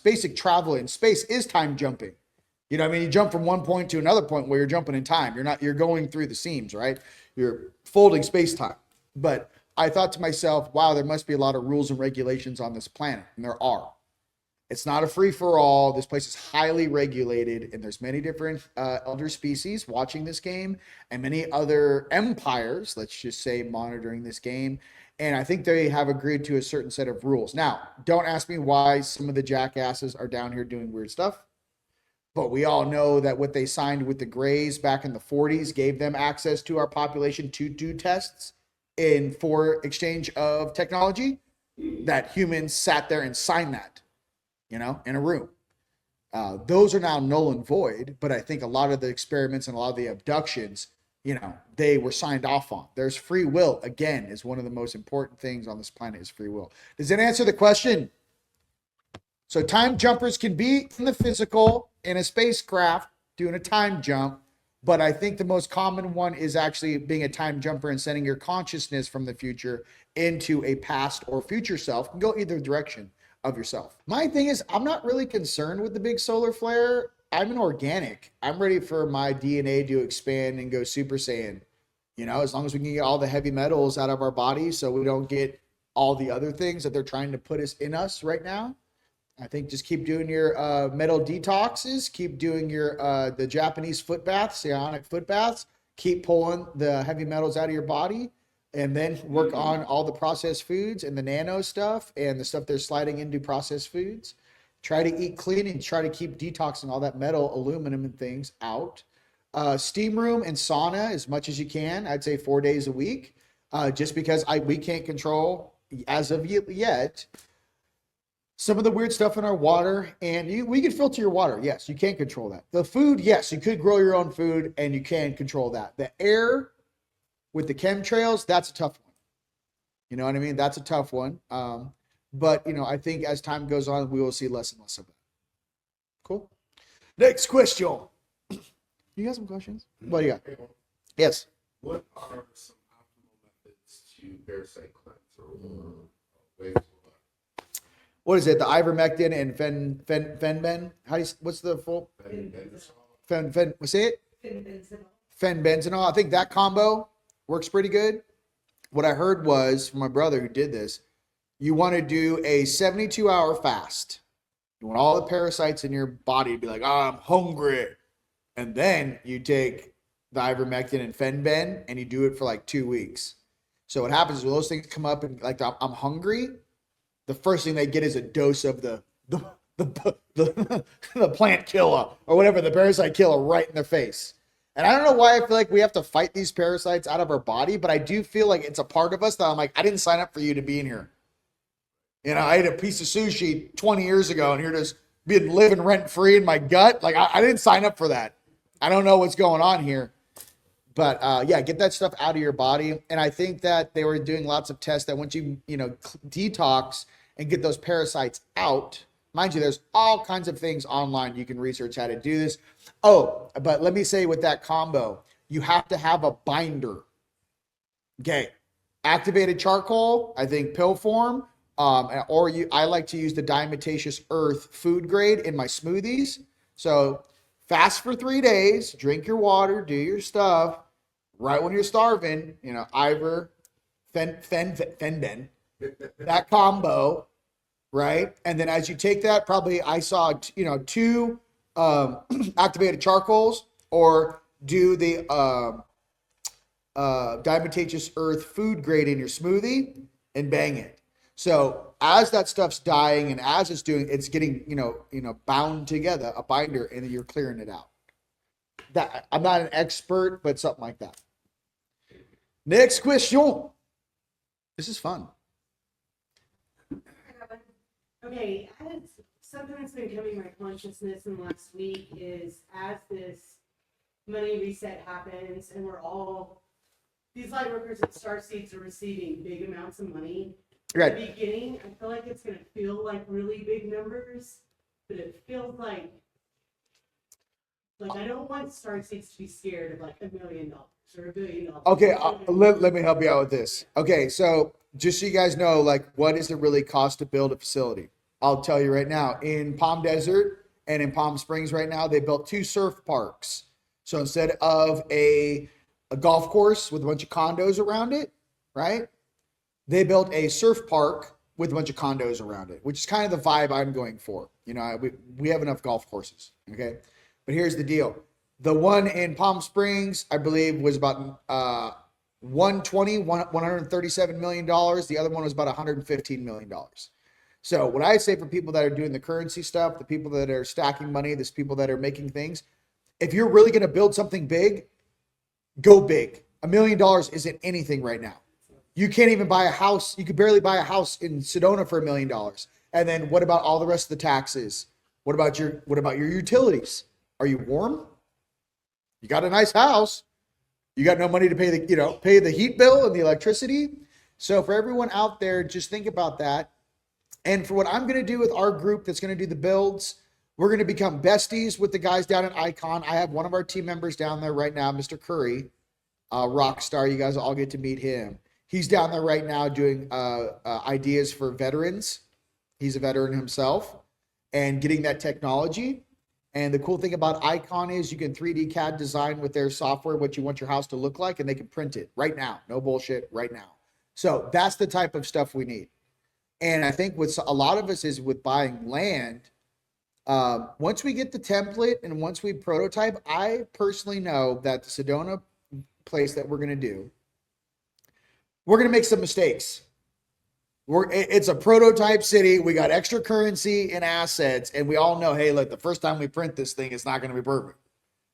basic travel in space is time jumping. You jump from one point to another point where you're jumping in time. You're going through the seams, right? You're folding space time. But I thought to myself, wow, there must be a lot of rules and regulations on this planet. And there are. It's not a free for all. This place is highly regulated, and there's many different elder species watching this game and many other empires, let's just say, monitoring this game. And I think they have agreed to a certain set of rules. Now, don't ask me why some of the jackasses are down here doing weird stuff. But we all know that what they signed with the Greys back in the 40s gave them access to our population to do tests for exchange of technology, that humans sat there and signed that, in a room. Those are now null and void, but I think a lot of the experiments and a lot of the abductions, they were signed off on. There's free will, again, is one of the most important things on this planet is free will. Does that answer the question? So time jumpers can be in the physical, in a spacecraft, doing a time jump, But I think the most common one is actually being a time jumper and sending your consciousness from the future into a past or future self. Can go either direction of yourself. My thing is, I'm not really concerned with the big solar flare. I'm an organic. I'm ready for my DNA to expand and go Super Saiyan. You know, as long as we can get all the heavy metals out of our bodies so we don't get all the other things that they're trying to put us in us right now. I think just keep doing your metal detoxes, keep doing your the Japanese foot baths, the ionic foot baths, keep pulling the heavy metals out of your body, and then work on all the processed foods and the nano stuff and the stuff they're sliding into processed foods. Try to eat clean and try to keep detoxing all that metal, aluminum, and things out. Steam room and sauna as much as you can. I'd say 4 days a week, just because we can't control as of yet some of the weird stuff in our water, and we can filter your water. Yes, you can control that. The food, yes, you could grow your own food and you can control that. The air with the chemtrails, that's a tough one. You know what I mean? That's a tough one. But, you know, I think as time goes on, we will see less and less of that. Cool. Next question. You got some questions? What do you got? Yes. What are some optimal methods to parasite cleanse or ways to What is it? The ivermectin and fenben? What's the full? What's it? Fenbenzanol. I think that combo works pretty good. What I heard was from my brother who did this, you want to do a 72-hour fast. You want all the parasites in your body to be like, oh, I'm hungry. And then you take the ivermectin and fenben and you do it for like 2 weeks. So what happens is when those things come up and like I'm hungry, the first thing they get is a dose of the plant killer or whatever, the parasite killer right in their face. And I don't know why I feel like we have to fight these parasites out of our body, but I do feel like it's a part of us that I'm like, I didn't sign up for you to be in here. You know, I ate a piece of sushi 20 years ago and you're just living rent free in my gut. Like I didn't sign up for that. I don't know what's going on here. But yeah, get that stuff out of your body. And I think that they were doing lots of tests that once you detox and get those parasites out, mind you, there's all kinds of things online you can research how to do this. Oh, but let me say with that combo, you have to have a binder. Okay. Activated charcoal, I think pill form, I like to use the diatomaceous earth food grade in my smoothies. So fast for 3 days, drink your water, do your stuff. Right when you're starving, fenben, that combo, right? And then as you take that, probably I saw, 2 activated charcoals or do the diatomaceous earth food grade in your smoothie and bang it. So as that stuff's dying and as it's getting, bound together, a binder, and then you're clearing it out. That I'm not an expert, but something like that. Next question. This is fun. Okay, as something that's been coming to my consciousness in the last week is as this money reset happens and these light workers at Starseeds are receiving big amounts of money. Right. In the beginning, I feel like it's going to feel like really big numbers, but it feels like I don't want Starseeds to be scared of like $1 million or $1 billion. Okay, let me help you out with this. Okay, so just so you guys know, what does it really cost to build a facility? I'll tell you right now. In Palm Desert and in Palm Springs right now, they built 2 surf parks. So instead of a golf course with a bunch of condos around it, right? They built a surf park with a bunch of condos around it, which is kind of the vibe I'm going for. We have enough golf courses, okay? But here's the deal. The one in Palm Springs, I believe, was about $137 million. The other one was about $115 million. So what I say for people that are doing the currency stuff, the people that are stacking money, the people that are making things, if you're really going to build something big, go big. $1 million isn't anything right now. You can't even buy a house. You could barely buy a house in Sedona for $1 million. And then what about all the rest of the taxes? What about your utilities? Are you warm? You got a nice house. You got no money to pay the heat bill and the electricity. So for everyone out there, just think about that. And for what I'm going to do with our group that's going to do the builds, We're going to become besties with the guys down at Icon. I have one of our team members down there right now, Mr. Curry, rock star. You guys all get to meet him. He's down there right now doing ideas for veterans. He's a veteran himself and getting that technology. And the cool thing about Icon is you can 3D CAD design with their software what you want your house to look like, and they can print it right now. No bullshit, right now. So that's the type of stuff we need. And I think with a lot of us is with buying land, once we get the template and once we prototype, I personally know that the Sedona place that we're going to do, we're going to make some mistakes. It's a prototype city. We got extra currency and assets, and we all know, hey, look, the first time we print this thing, it's not going to be perfect.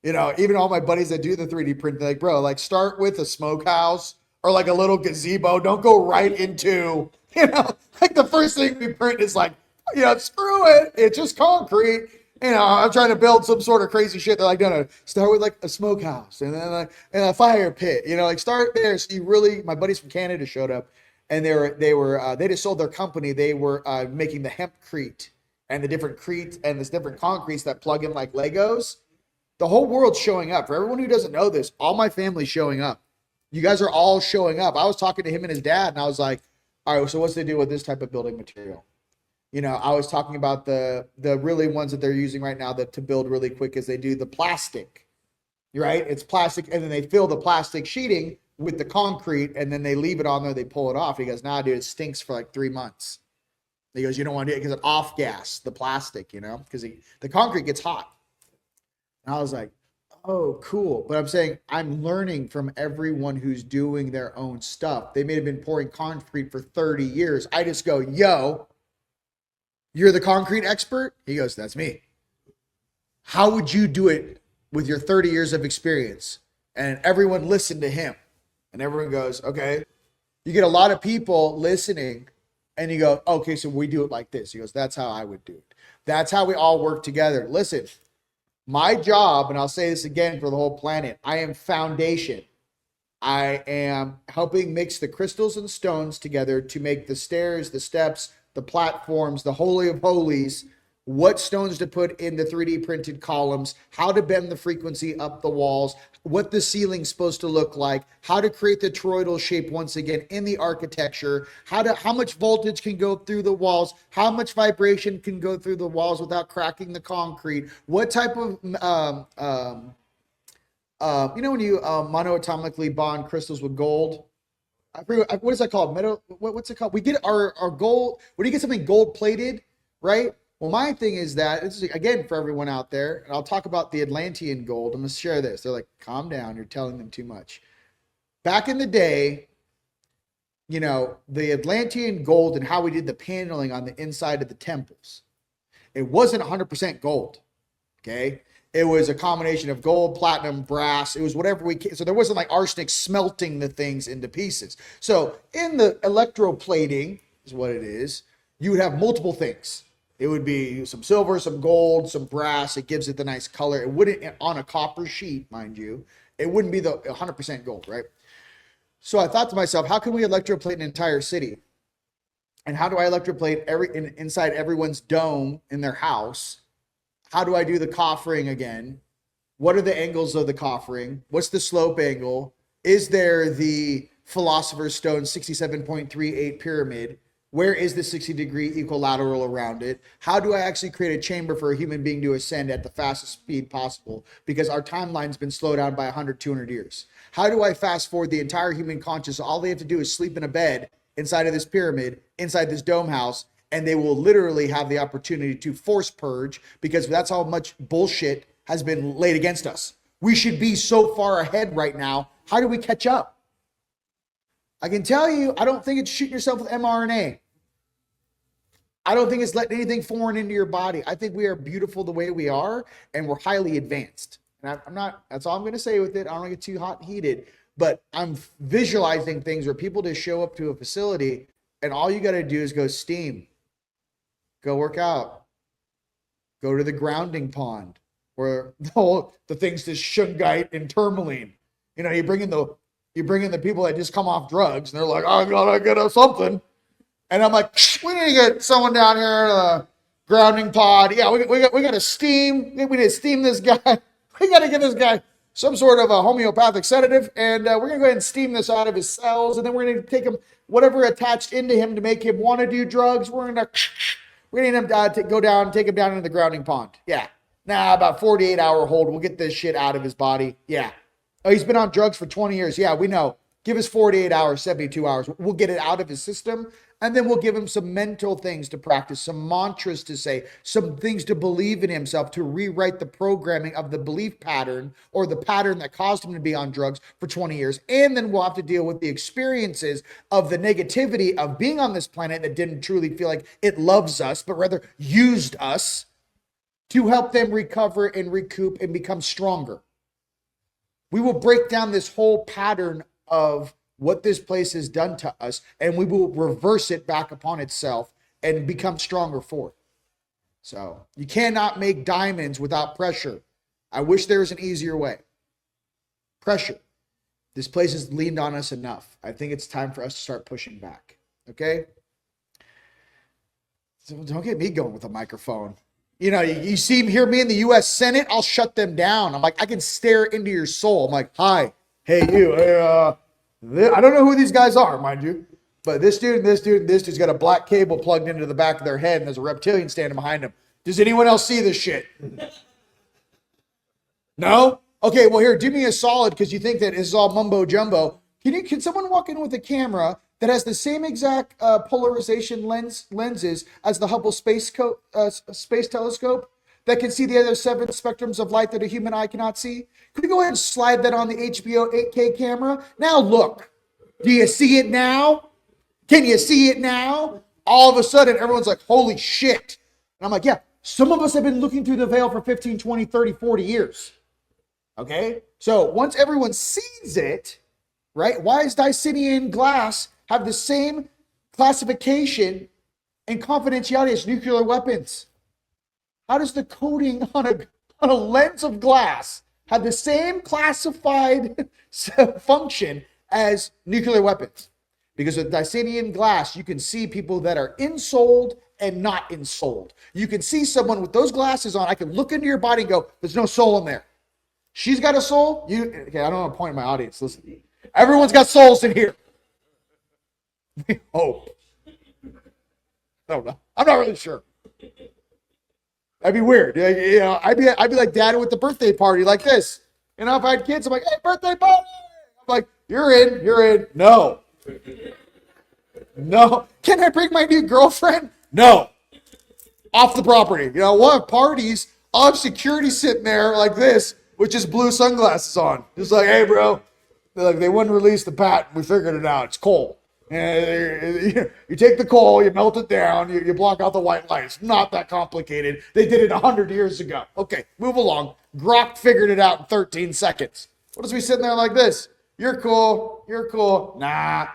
You know, even all my buddies that do the 3D print, they're like, bro, like start with a smokehouse or like a little gazebo. Don't go right into, you know, like the first thing we print is like, you know, screw it. It's just concrete. You know, I'm trying to build some sort of crazy shit. They're like, no, start with like a smokehouse and then like a fire pit. You know, like start there. So you really, my buddies from Canada showed up, and they just sold their company. They were making the hempcrete and the different crete and this different concretes that plug in like Legos. The whole world's showing up. For everyone who doesn't know this, all my family's showing up. You guys are all showing up. I was talking to him and his dad, and I was like, all right, so what's the deal with this type of building material? You know, I was talking about the really ones that they're using right now that to build really quick is they do the plastic, right? It's plastic, and then they fill the plastic sheeting with the concrete, and then they leave it on there. They pull it off. He goes, nah, dude, it stinks for like 3 months. He goes, you don't want to do it because it off gas the plastic, you know, because the concrete gets hot. And I was like, oh, cool. But I'm saying I'm learning from everyone who's doing their own stuff. They may have been pouring concrete for 30 years. I just go, yo, you're the concrete expert? He goes, that's me. How would you do it with your 30 years of experience? And everyone listened to him. And everyone goes, okay. You get a lot of people listening, and you go, okay, so we do it like this. He goes, that's how I would do it. That's how we all work together. Listen, my job, and I'll say this again for the whole planet, I am foundation. I am helping mix the crystals and stones together to make the stairs, the steps, the platforms, the holy of holies, what stones to put in the 3D printed columns, how to bend the frequency up the walls, what the ceiling's supposed to look like, how to create the toroidal shape once again in the architecture, how much voltage can go through the walls, how much vibration can go through the walls without cracking the concrete, what type of you know when you monoatomically bond crystals with gold? I forget, what is that called? Metal? What's it called? We get our gold. When you get something gold plated, right? Well, my thing is that this is again for everyone out there, and I'll talk about the Atlantean gold. I'm gonna share this. They're like, calm down, you're telling them too much. Back in the day, you know, the Atlantean gold and how we did the paneling on the inside of the temples, it wasn't 100% gold. Okay. It was a combination of gold, platinum, brass. It was whatever we can. So there wasn't like arsenic smelting the things into pieces. So in the electroplating is what it is. You would have multiple things. It would be some silver, some gold, some brass. It gives it the nice color. It wouldn't, on a copper sheet, mind you, it wouldn't be the 100% gold, right? So I thought to myself, how can we electroplate an entire city? And how do I electroplate inside everyone's dome in their house? How do I do the coffering again? What are the angles of the coffering? What's the slope angle? Is there the Philosopher's Stone 67.38 pyramid? Where is the 60-degree equilateral around it? How do I actually create a chamber for a human being to ascend at the fastest speed possible? Because our timeline's been slowed down by 100, 200 years. How do I fast forward the entire human consciousness? All they have to do is sleep in a bed inside of this pyramid, inside this dome house, and they will literally have the opportunity to force purge, because that's how much bullshit has been laid against us. We should be so far ahead right now. How do we catch up? I can tell you, I don't think it's shooting yourself with mRNA. I don't think it's letting anything foreign into your body. I think we are beautiful the way we are, and we're highly advanced. And I'm not, that's all I'm going to say with it. I don't want to get too hot and heated, but I'm visualizing things where people just show up to a facility and all you got to do is go steam, go work out, go to the grounding pond where the things to shungite and tourmaline. You know, you bring in the people that just come off drugs and they're like, I gotta get us something. And I'm like, we need to get someone down here grounding pod. Yeah, we got to steam. We need to steam this guy. We got to give this guy some sort of a homeopathic sedative, and we're going to go ahead and steam this out of his cells, and then we're going to take him, whatever attached into him to make him want to do drugs, we're going to go down, take him down into the grounding pond. Yeah. Nah, about 48-hour hold. We'll get this shit out of his body. Yeah. Oh, he's been on drugs for 20 years. Yeah, we know. Give us 48 hours, 72 hours. We'll get it out of his system. And then we'll give him some mental things to practice, some mantras to say, some things to believe in himself, to rewrite the programming of the belief pattern or the pattern that caused him to be on drugs for 20 years. And then we'll have to deal with the experiences of the negativity of being on this planet that didn't truly feel like it loves us, but rather used us to help them recover and recoup and become stronger. We will break down this whole pattern of what this place has done to us, and we will reverse it back upon itself and become stronger for it. So you cannot make diamonds without pressure. I wish there was an easier way. Pressure. This place has leaned on us enough. I think it's time for us to start pushing back. Okay? So don't get me going with a microphone. You know, you hear me in the U.S. Senate, I'll shut them down. I'm like, I can stare into your soul. I'm like, hi, hey, you. I don't know who these guys are, mind you. But this dude and this dude and this dude's got a black cable plugged into the back of their head, and there's a reptilian standing behind them. Does anyone else see this shit? No? Okay, well, here, do me a solid because you think that this is all mumbo jumbo. Can someone walk in with a camera that has the same exact polarization lenses as the Hubble Space Telescope that can see the other 7 spectrums of light that a human eye cannot see? Could we go ahead and slide that on the HBO 8K camera? Now look. Do you see it now? Can you see it now? All of a sudden, everyone's like, holy shit. And I'm like, yeah, some of us have been looking through the veil for 15, 20, 30, 40 years. Okay? So once everyone sees it, right? Why does Dicinian glass have the same classification and confidentiality as nuclear weapons? How does the coating on a lens of glass have the same classified function as nuclear weapons? Because with Dicinian glass, you can see people that are insouled and not insouled. You can see someone with those glasses on. I can look into your body and go, there's no soul in there. She's got a soul. Okay, I don't want to point at my audience. Listen, everyone's got souls in here. We hope. I don't know. I'm not really sure. That'd be weird. You know, I'd be like dad with the birthday party like this. You know, if I had kids, I'm like, hey, birthday party. I'm like, you're in. No. No. Can I bring my new girlfriend? No. Off the property. You know, we'll have parties. I'll have security sitting there like this with just blue sunglasses on. Just like, hey, bro. Like, they wouldn't release the patent. We figured it out. It's coal. And you take the coal, you melt it down, you block out the white lights. Not that complicated. They did it 100 years ago. Okay, move along. Grok figured it out in 13 seconds. What is we sitting there like this? You're cool. Nah.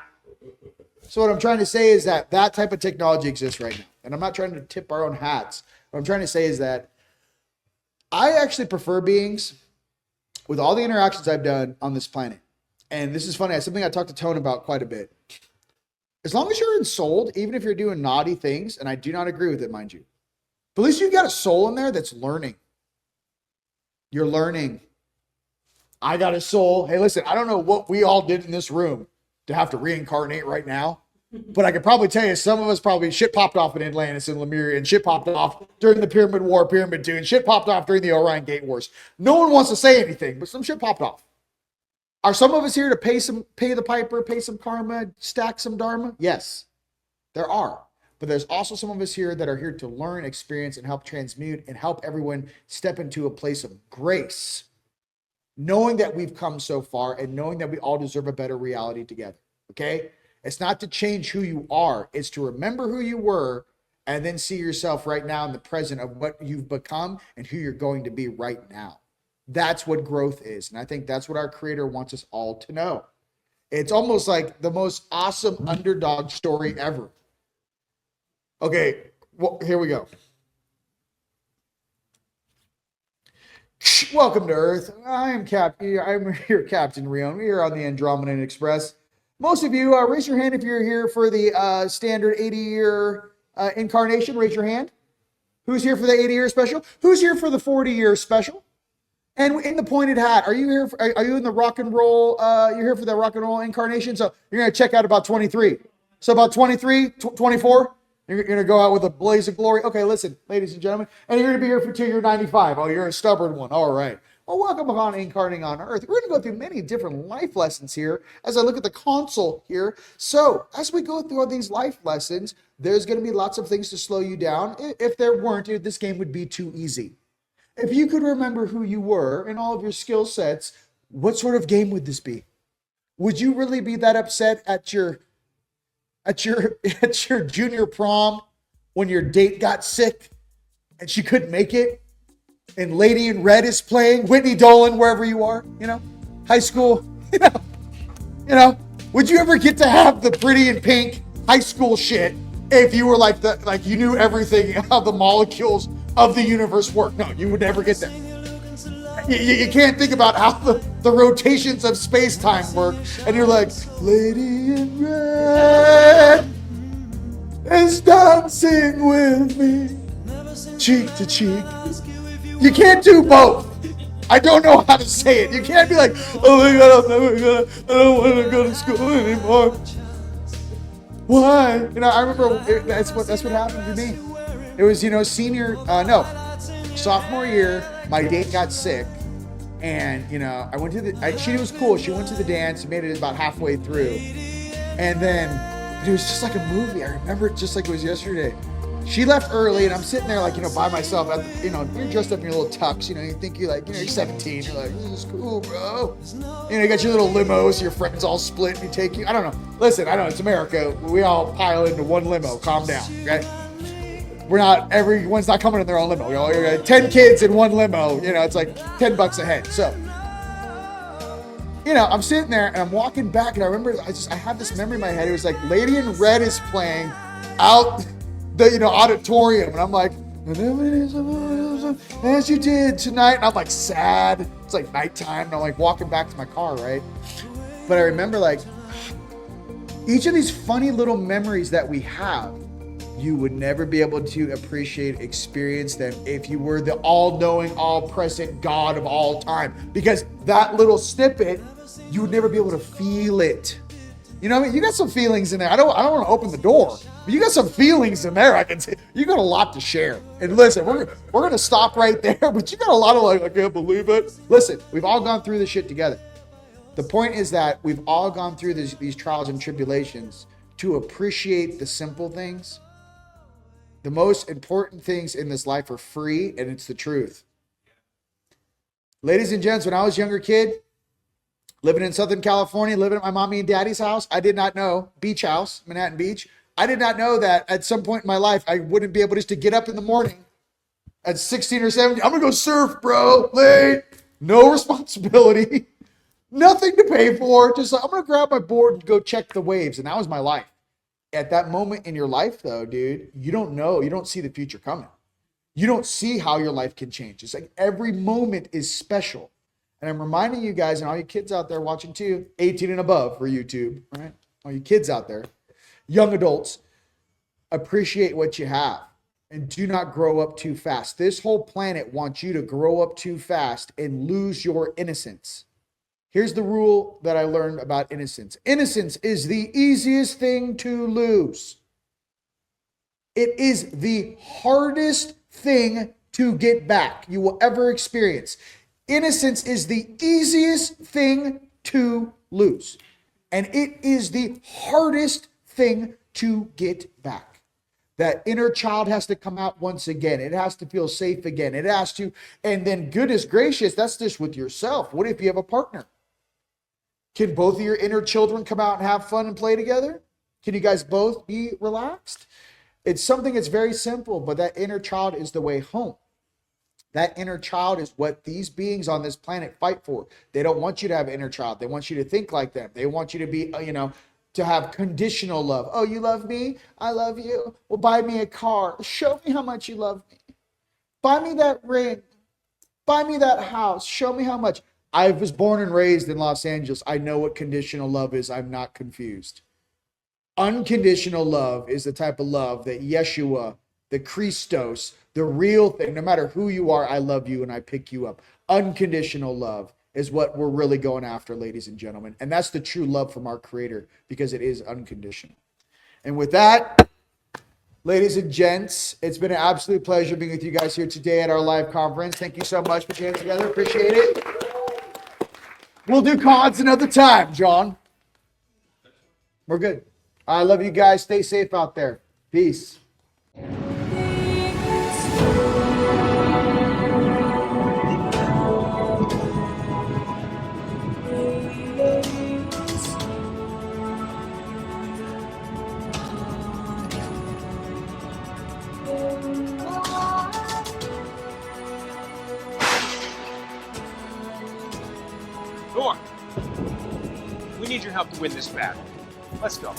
So what I'm trying to say is that type of technology exists right now. And I'm not trying to tip our own hats. What I'm trying to say is that I actually prefer beings with all the interactions I've done on this planet. And this is funny. It's something I talked to Tone about quite a bit. As long as you're ensouled, even if you're doing naughty things, and I do not agree with it, mind you, but at least you've got a soul in there that's learning. You're learning. I got a soul. Hey, listen, I don't know what we all did in this room to have to reincarnate right now, but I could probably tell you some of us probably shit popped off in Atlantis and Lemuria, and shit popped off during the Pyramid War, Pyramid 2, and shit popped off during the Orion Gate Wars. No one wants to say anything, but some shit popped off. Are some of us here to pay the piper, pay some karma, stack some dharma? Yes, there are. But there's also some of us here that are here to learn, experience, and help transmute and help everyone step into a place of grace, knowing that we've come so far and knowing that we all deserve a better reality together. Okay? It's not to change who you are. It's to remember who you were and then see yourself right now in the present of what you've become and who you're going to be right now. That's what growth is. And I think that's what our creator wants us all to know. It's almost like the most awesome underdog story ever. Okay, well, here we go. Welcome to Earth. I'm here, Captain Rion. We're here on the Andromedan Express. Most of you, raise your hand if you're here for the standard 80-year incarnation. Raise your hand. Who's here for the 80-year special? Who's here for the 40-year special? And in the pointed hat, are you here? Are you in the rock and roll? You're here for the rock and roll incarnation. So you're going to check out about 23. So about 23, 24, you're going to go out with a blaze of glory. Okay, listen, ladies and gentlemen, and you're going to be here for till you're 95. Oh, you're a stubborn one. All right. Well, welcome upon incarnating on earth. We're going to go through many different life lessons here as I look at the console here. So as we go through all these life lessons, there's going to be lots of things to slow you down. If there weren't, this game would be too easy. If you could remember who you were and all of your skill sets, what sort of game would this be? Would you really be that upset at your junior prom when your date got sick and she couldn't make it? And Lady in Red is playing, Whitney Dolan, wherever you are, high school, would you ever get to have the Pretty in Pink high school shit if you were like you knew everything how the molecules of the universe work? No, you would never get that. You can't think about how the rotations of space-time work, and you're like, Lady in Red is dancing with me, cheek to cheek. You can't do both. I don't know how to say it. You can't be like, oh my God, I don't want to go to school anymore. Why? I remember that's what happened to me. It was, sophomore year, my date got sick, and I went to she was cool. She went to the dance, made it about halfway through, and then it was just like a movie. I remember it just like it was yesterday. She left early, and I'm sitting there by myself. You're dressed up in your little tux. You think you're you're 17. You're like, this is cool, bro. You got your little limos. Your friends all split, and you take you. I don't know. Listen, I know it's America. We all pile into one limo. Calm down, okay? Everyone's not coming in their own limo. You're 10 kids in one limo. It's like $10 a head. So, I'm sitting there, and I'm walking back, and I remember I have this memory in my head. It was like Lady in Red is playing out the auditorium, and I'm like, as you did tonight, and I'm like sad. It's like nighttime, and I'm like walking back to my car, right? But I remember each of these funny little memories that we have, you would never be able to appreciate, experience them if you were the all-knowing, all-present God of all time, because that little snippet, you would never be able to feel it. You got some feelings in there. I don't want to open the door, but you got some feelings in there. I can say you got a lot to share. And listen, we're gonna stop right there. But you got a lot of I can't believe it. Listen, we've all gone through this shit together. The point is that we've all gone through these trials and tribulations to appreciate the simple things. The most important things in this life are free, and it's the truth. Ladies and gents, when I was a younger kid, living in Southern California, living at my mommy and daddy's house, I did not know, beach house, Manhattan Beach, I did not know that at some point in my life, I wouldn't be able just to get up in the morning at 16 or 17. I'm going to go surf, bro. Late. No responsibility. Nothing to pay for. Just I'm going to grab my board and go check the waves. And that was my life. At that moment in your life, though, dude, you don't know. You don't see the future coming. You don't see how your life can change. It's like every moment is special. And I'm reminding you guys, and all you kids out there watching too, 18 and above for YouTube, right? All you kids out there, young adults, appreciate what you have and do not grow up too fast. This whole planet wants you to grow up too fast and lose your innocence. Here's the rule that I learned about innocence. Innocence is the easiest thing to lose. It is the hardest thing to get back you will ever experience. Innocence is the easiest thing to lose. And it is the hardest thing to get back. That inner child has to come out once again. It has to feel safe again. It has to, and then goodness gracious, that's just with yourself. What if you have a partner? Can both of your inner children come out and have fun and play together? Can you guys both be relaxed? It's something that's very simple, but that inner child is the way home. That inner child is what these beings on this planet fight for. They don't want you to have an inner child. They want you to think like them. They want you to be, to have conditional love. Oh, you love me? I love you. Well, buy me a car. Show me how much you love me. Buy me that ring. Buy me that house. Show me how much. I was born and raised in Los Angeles. I know what conditional love is. I'm not confused. Unconditional love is the type of love that Yeshua the Christos, the real thing. No matter who you are, I love you and I pick you up. Unconditional love is what we're really going after, ladies and gentlemen. And that's the true love from our Creator, because it is unconditional. And with that, ladies and gents, it's been an absolute pleasure being with you guys here today at our live conference. Thank you so much for being together. Appreciate it. We'll do cons another time, John. We're good. I love you guys. Stay safe out there. Peace. Go on. We need your help to win this battle. Let's go.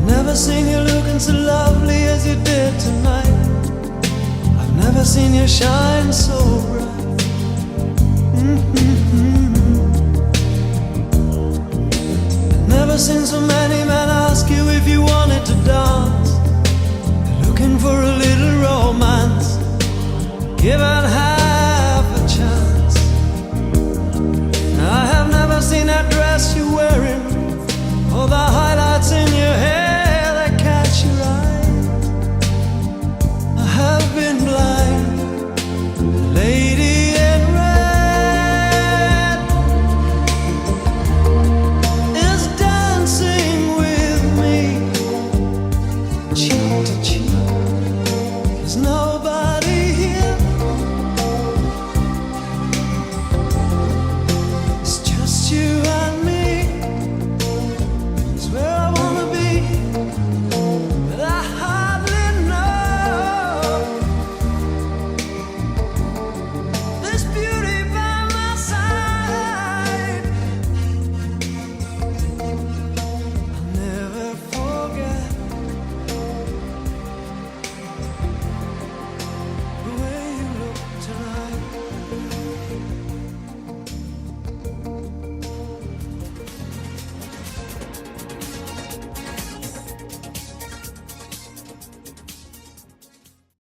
Never seen you looking so lovely as you did tonight. I've never seen you shine so bright. I've never seen so many men ask you if you wanted to dance. They're looking for a little romance. Give out half